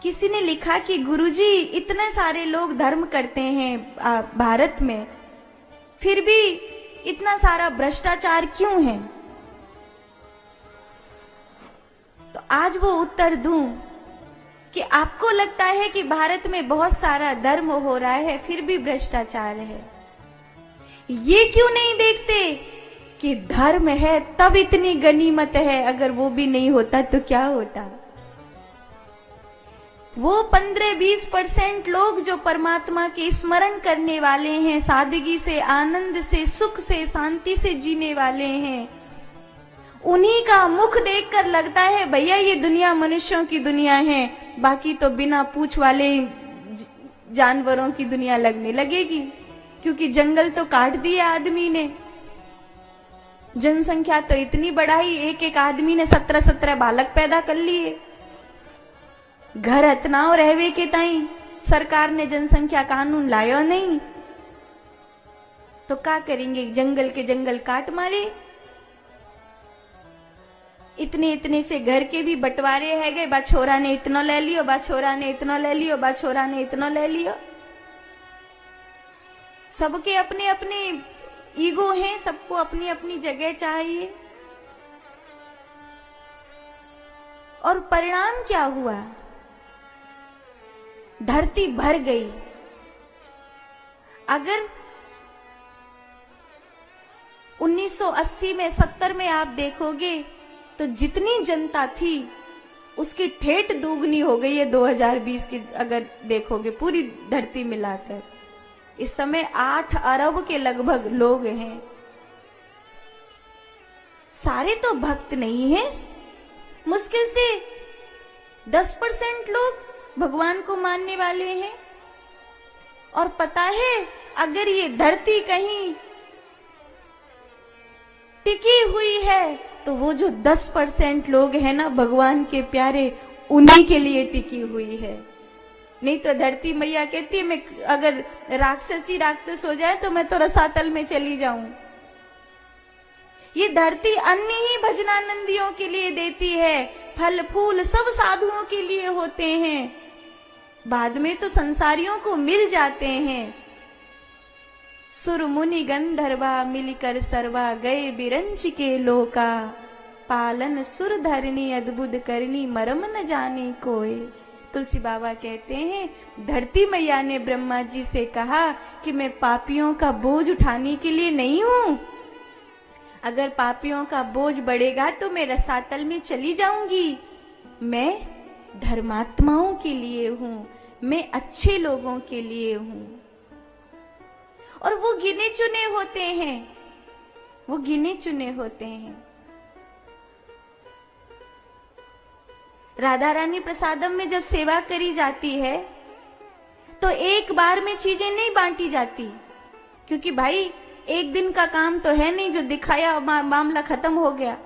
किसी ने लिखा कि गुरुजी इतने सारे लोग धर्म करते हैं भारत में, फिर भी इतना सारा भ्रष्टाचार क्यों है? तो आज वो उत्तर दूं कि आपको लगता है कि भारत में बहुत सारा धर्म हो रहा है फिर भी भ्रष्टाचार है। ये क्यों नहीं देखते कि धर्म है तब इतनी गनीमत है, अगर वो भी नहीं होता तो क्या होता? वो 15-20% लोग जो परमात्मा के स्मरण करने वाले हैं, सादगी से, आनंद से, सुख से, शांति से जीने वाले हैं, उन्हीं का मुख देखकर लगता है भैया ये दुनिया मनुष्यों की दुनिया है, बाकी तो बिना पूंछ वाले जानवरों की दुनिया लगने लगेगी, क्योंकि जंगल तो काट दिए आदमी ने। जनसंख्या तो इतनी बढ़ाई, एक एक आदमी ने 17-17 बालक पैदा कर लिए। घर अतनाव रहवे के ताई सरकार ने जनसंख्या कानून लायो नहीं, तो क्या करेंगे? जंगल के जंगल काट मारे। इतने इतने से घर के भी बंटवारे है गए, बा छोरा ने इतना ले लियो, बा छोरा ने इतना ले लियो, बा छोरा ने इतना ले लियो। सबके अपने अपने ईगो हैं, सबको अपनी अपनी जगह चाहिए। और परिणाम क्या हुआ? धरती भर गई। अगर 1980 में 70 में आप देखोगे तो जितनी जनता थी उसकी ठेठ दुगनी हो गई है 2020 की। अगर देखोगे पूरी धरती मिलाकर इस समय 8 अरब के लगभग लोग हैं। सारे तो भक्त नहीं हैं, मुश्किल से 10% लोग भगवान को मानने वाले हैं। और पता है अगर ये धरती कहीं टिकी हुई है तो वो जो 10% लोग हैं ना भगवान के प्यारे, उन्हीं के लिए टिकी हुई है। नहीं तो धरती मैया कहती है मैं अगर राक्षस हो जाए तो मैं तो रसातल में चली जाऊं। ये धरती अन्न ही भजनानंदियों के लिए देती है, फल फूल सब साधुओं के लिए होते हैं, बाद में तो संसारियों को मिल जाते हैं। सुर मुनि गंधर्वा मिलकर सर्वा, गए बिरंच के लोका, पालन सुर धरनी अद्भुत करनी, मरम न जाने कोई। तुलसी बाबा कहते हैं धरती मैया ने ब्रह्मा जी से कहा कि मैं पापियों का बोझ उठाने के लिए नहीं हूं, अगर पापियों का बोझ बढ़ेगा तो मैं रसातल में चली जाऊंगी। मैं धर्मात्माओं के लिए हूं, मैं अच्छे लोगों के लिए हूं। और वो गिने चुने होते हैं, वो गिने चुने होते हैं। राधा रानी प्रसादम में जब सेवा करी जाती है तो एक बार में चीजें नहीं बांटी जाती, क्योंकि भाई एक दिन का काम तो है नहीं जो दिखाया मामला खत्म हो गया।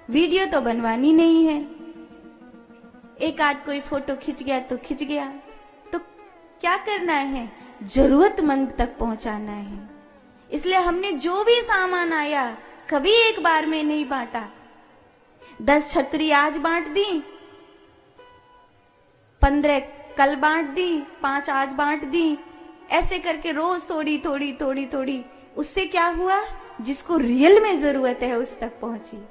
वीडियो तो बनवानी नहीं है, एक आध कोई फोटो खिंच गया तो खिंच गया। तो क्या करना है? जरूरतमंद तक पहुंचाना है। इसलिए हमने जो भी सामान आया कभी एक बार में नहीं बांटा। 10 छतरी आज बांट दी, 15 कल बांट दी, 5 आज बांट दी, ऐसे करके रोज थोड़ी थोड़ी थोड़ी थोड़ी। उससे क्या हुआ? जिसको रियल में जरूरत है उस तक पहुंची।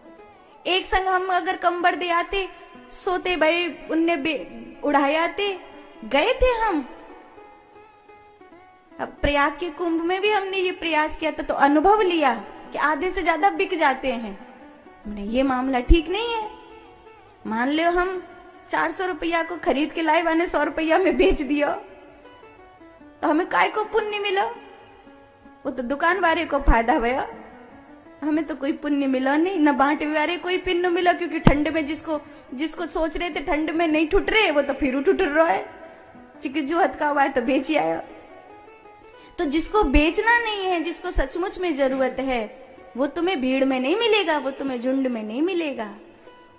एक संग हम अगर कंबल दे आते, सोते भाई उनने उड़ाए आते, गए थे हम। अब प्रयाग के कुंभ में भी हमने ये प्रयास किया था, तो अनुभव लिया कि आधे से ज्यादा बिक जाते हैं। हमने ये मामला ठीक नहीं है। मान लो हम 400 रुपया को खरीद के लाए, मैंने 100 रुपया में बेच दिया, तो हमें काय को पुण्य मिला? वो तो दुकान वाले को फायदा भया, हमें तो कोई पुण्य मिला नहीं। न बांटे वाले कोई पुण्य मिला, क्योंकि ठंड में जिसको सोच रहे थे ठंड में नहीं ठुट रहे, वो तो फिर ठुट रहा है। चिकजू हथका हुआ है तो बेच आया। तो जिसको बेचना नहीं है, जिसको सचमुच में जरूरत है, वो तुम्हें भीड़ में नहीं मिलेगा, वो तुम्हें झुंड में नहीं मिलेगा।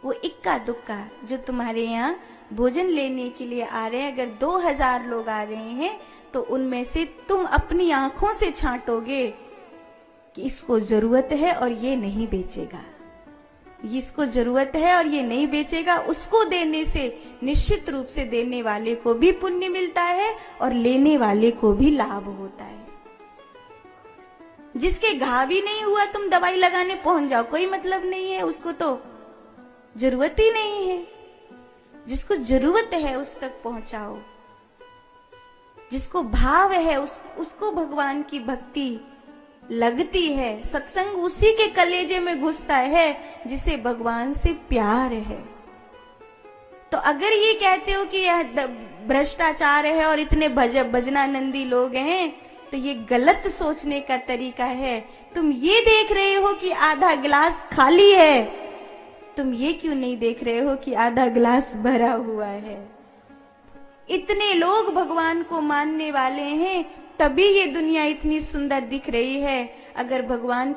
वो इक्का दुक्का जो तुम्हारे यहाँ भोजन लेने के लिए आ रहे हैं, अगर 2000 लोग आ रहे हैं तो उनमें से तुम अपनी आंखों से छांटोगे कि इसको जरूरत है और ये नहीं बेचेगा। इसको जरूरत है और ये नहीं बेचेगा, उसको देने से निश्चित रूप से देने वाले को भी पुण्य मिलता है और लेने वाले को भी लाभ होता है। जिसके घाव ही नहीं हुआ तुम दवाई लगाने पहुंच जाओ, कोई मतलब नहीं है, उसको तो जरूरत ही नहीं है। जिसको जरूरत है उस तक पहुंचाओ, जिसको भाव है उसको भगवान की भक्ति लगती है। सत्संग उसी के कलेजे में घुसता है जिसे भगवान से प्यार है। तो अगर ये कहते हो कि यह भ्रष्टाचार है और इतने भजनानंदी लोग हैं, तो ये गलत सोचने का तरीका है। तुम ये देख रहे हो कि आधा गिलास खाली है, तुम ये क्यों नहीं देख रहे हो कि आधा गिलास भरा हुआ है। इतने लोग भगवान को मानने वाले हैं, तभी ये दुनिया इतनी सुंदर दिख रही है। अगर भगवान